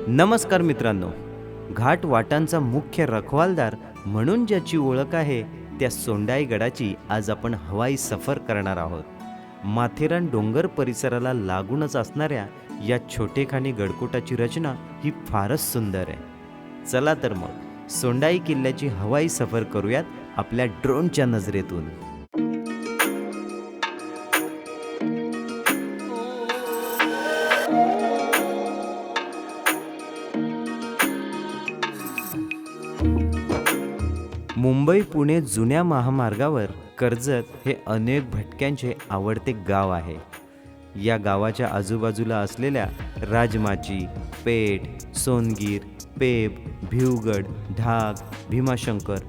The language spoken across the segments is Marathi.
नमस्कार मित्रांनो. घाट वाटांचा मुख्य रखवालदार म्हणून ज्याची ओळख आहे त्या सोंडाई गडाची आज आपण हवाई सफर करणार आहोत. माथेरान डोंगर परिसराला लागूनच असणाऱ्या या छोटेखानी गडकोटाची रचना ही फारच सुंदर आहे. चला तर मग सोंडाई किल्ल्याची हवाई सफर करूयात आपल्या ड्रोनच्या नजरेतून. मुंबई पुणे जुन्या महामार्गावर कर्जत हे अनेक भटक्यांचे आवडते गाव आहे. या गावाच्या आजूबाजूला असलेल्या राजमाची, पेठ, सोनगीर, पेब, भिवगड, ढाक, भीमाशंकर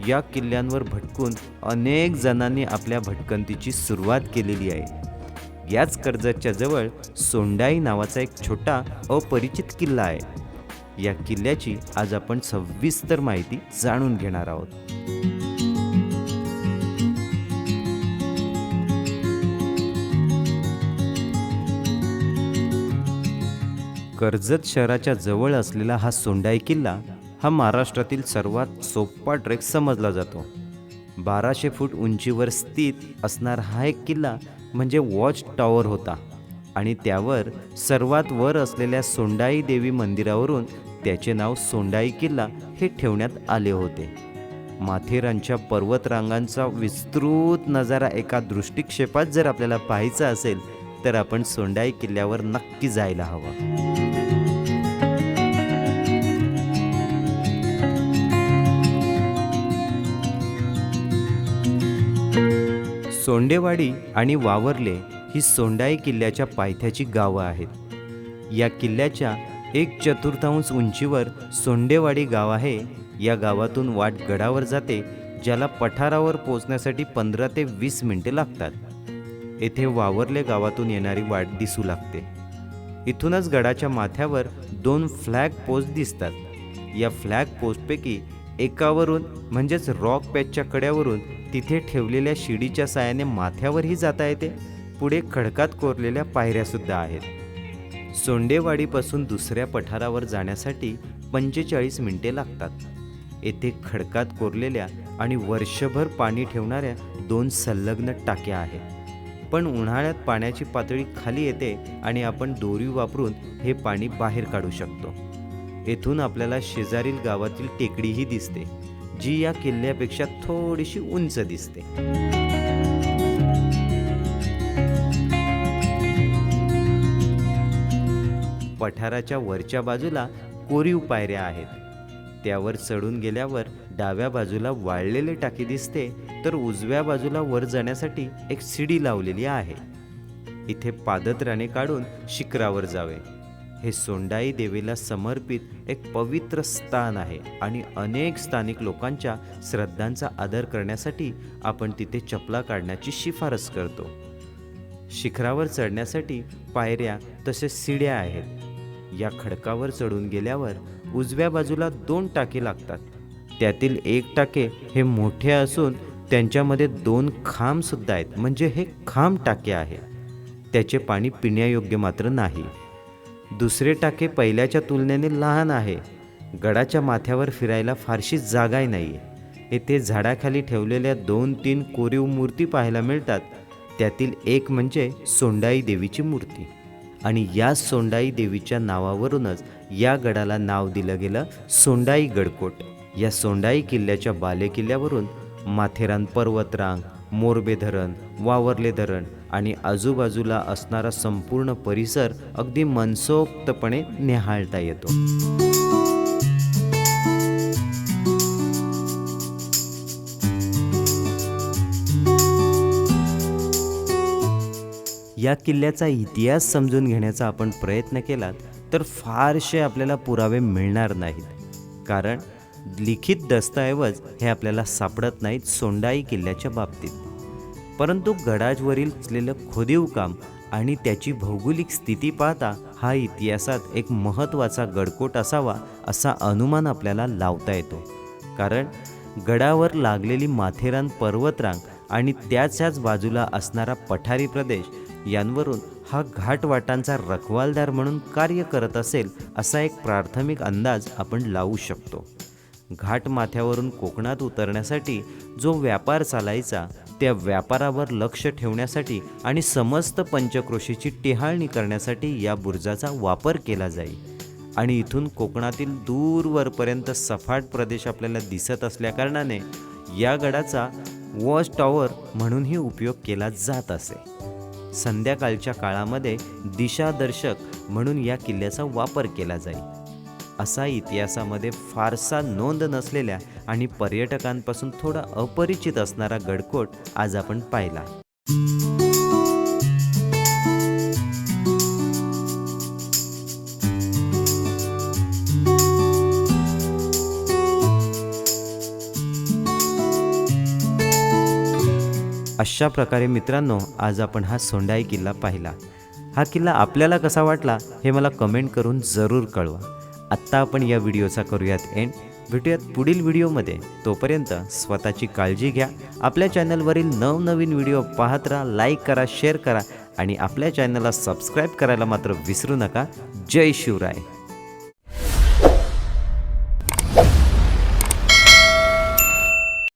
या किल्ल्यांवर भटकून अनेक जणांनी आपल्या भटकंतीची सुरुवात केलेली आहे. याच कर्जतच्या जवळ सोंडाई नावाचा एक छोटा अपरिचित किल्ला आहे. या किल्ल्याची आज आपण सविस्तर माहिती जाणून घेणार आहोत. कर्जत शहराच्या जवळ असलेला हा सोंडाई किल्ला हा महाराष्ट्रातील सर्वात सोपा ट्रेक समजला जातो. 1200 फूट उंचीवर स्थित असणारा हा एक किल्ला म्हणजे वॉच टॉवर होता आणि त्यावर सर्वात वर असलेल्या सोंडाई देवी मंदिरावरून त्याचे नाव सोंडाई किल्ला हे ठेवण्यात आले होते. माथेरानच्या पर्वतरांगांचा विस्तृत नजारा एका दृष्टिक्षेपात जर आपल्याला पाहायचा असेल तर आपण सोंडाई किल्ल्यावर नक्की जायला हवं. सोंडेवाडी आणि वावरले ही सोंडाई किल्ल्याच्या पायथ्याची गावं आहेत. या किल्ल्याच्या 1/4 उंचीवर सोंडेवाडी गाव आहे. या गावातून वाट गडावर जाते, ज्याला पठारावर पोहोचण्यासाठी 15 ते 20 मिनिटे लागतात. येथे वावरले गावातून येणारी वाट दिसू लागते. इथूनच गडाच्या माथ्यावर 2 फ्लॅग पोस्ट दिसतात. या फ्लॅग पोस्टपैकी एकावरून म्हणजेच रॉक पॅचच्या कड्यावरून तिथे ठेवलेल्या शिडीच्या साहाय्याने माथ्यावरही जाता येते. पुढे खडकात कोरलेल्या पायऱ्यासुद्धा आहेत. सोंडेवाडीपासून दुसऱ्या पठारावर जाण्यासाठी 45 मिनिटे लागतात. येथे खडकात कोरलेल्या आणि वर्षभर पाणी ठेवणाऱ्या 2 संलग्न टाक्या आहेत. पण उन्हाळ्यात पाण्याची पातळी खाली येते आणि आपण दोरी वापरून हे पाणी बाहेर काढू शकतो. येथून आपल्याला शेजारील गावातील टेकडीही दिसते, जी या किल्ल्यापेक्षा थोडीशी उंच दिसते. पठाराच्या वरच्या बाजूला कोरीव पायऱ्या आहेत. त्यावर चढून गेल्यावर डाव्या बाजूला वाळलेले टाकी दिसते, तर उजव्या बाजूला वर जाण्यासाठी एक शिडी लावलेली आहे. इथे पादत्राणे काढून शिखरावर जावे. हे सोंडाई देवीला समर्पित एक पवित्र स्थान आहे आणि अनेक स्थानिक लोकांच्या श्रद्धांचा आदर करण्यासाठी आपण तिथे चपला काढण्याची शिफारस करतो. शिखरावर चढण्यासाठी पायऱ्या तसेच शिड्या आहेत. या खडकावर चढून गेल्यावर उजव्या बाजूला 2 टाके लागतात. त्यातील एक टाके हे मोठे असून त्यांच्यामध्ये 2 खांब सुद्धा आहेत, म्हणजे हे खांब टाके आहे. त्याचे पाणी पिण्यायोग्य मात्र नाही. दुसरे टाके पहिल्याच्या तुलनेने लहान आहे. गडाच्या माथ्यावर फिरायला फारशी जागाही नाही. येथे झाडाखाली ठेवलेल्या 2-3 कोरीव मूर्ती पाहायला मिळतात. त्यातील एक म्हणजे सोंडाई देवीची मूर्ती आणि या सोंडाई देवीच्या नावावरूनच या गडाला नाव दिलं गेलं सोंडाई गडकोट. या सोंडाई किल्ल्याच्या बालेकिल्ल्यावरून माथेरान पर्वतरांग, मोरबे धरण, वावरले धरण आणि आजूबाजूला असणारा संपूर्ण परिसर अगदी मनसोक्तपणे निहाळता येतो. या किल्ल्याचा इतिहास समजून घेण्याचा आपण प्रयत्न केलात तर फारसे आपल्याला पुरावे मिळणार नाहीत, कारण लिखित दस्तऐवज हे आपल्याला सापडत नाहीत सोंडाई किल्ल्याच्या बाबतीत. परंतु गडावरील असलेलं खोदीव काम आणि त्याची भौगोलिक स्थिती पाहता हा इतिहासात एक महत्त्वाचा गडकोट असावा असा अनुमान आपल्याला लावता येतो. कारण गडावर लागलेली माथेरान पर्वतरांग आणि त्याच्याच बाजूला असणारा पठारी प्रदेश यांवरून हा घाटवाटांचा रखवालदार म्हणून कार्य करत असेल असा एक प्राथमिक अंदाज आपण लावू शकतो. घाट माथ्यावरून कोकणात उतरण्यासाठी जो व्यापार चालायचा त्या व्यापारावर लक्ष ठेवण्यासाठी आणि समस्त पंचक्रोशीची टेहाळणी करण्यासाठी या बुरुजाचा वापर केला जाई. आणि इथून कोकणातील दूरवरपर्यंत सपाट प्रदेश आपल्याला दिसत असल्याकारणाने या गडाचा वॉच टॉवर म्हणूनही उपयोग केला जात असे. संध्याकाळच्या काळामध्ये दिशादर्शक म्हणून या किल्ल्याचा वापर केला जाईल. असा इतिहासामध्ये फारसा नोंद नसलेल्या आणि पर्यटकांपासून थोडा अपरिचित असणारा गडकोट आज आपण पाहिला. अशा प्रकारे मित्रांनो, आज आपण हा सोंडाई किल्ला पाहिला. हा किल्ला आपल्याला कसा वाटला हे मला कमेंट करून जरूर कळवा. आत्ता आपण या व्हिडिओचा करूयात एंड. भेटूयात पुढील व्हिडिओमध्ये. तोपर्यंत स्वतःची काळजी घ्या. आपल्या चॅनलवरील नवनवीन व्हिडिओ पाहत राहा. लाईक करा, शेअर करा आणि आपल्या चॅनलला सबस्क्राईब करायला मात्र विसरू नका. जय शिवराय.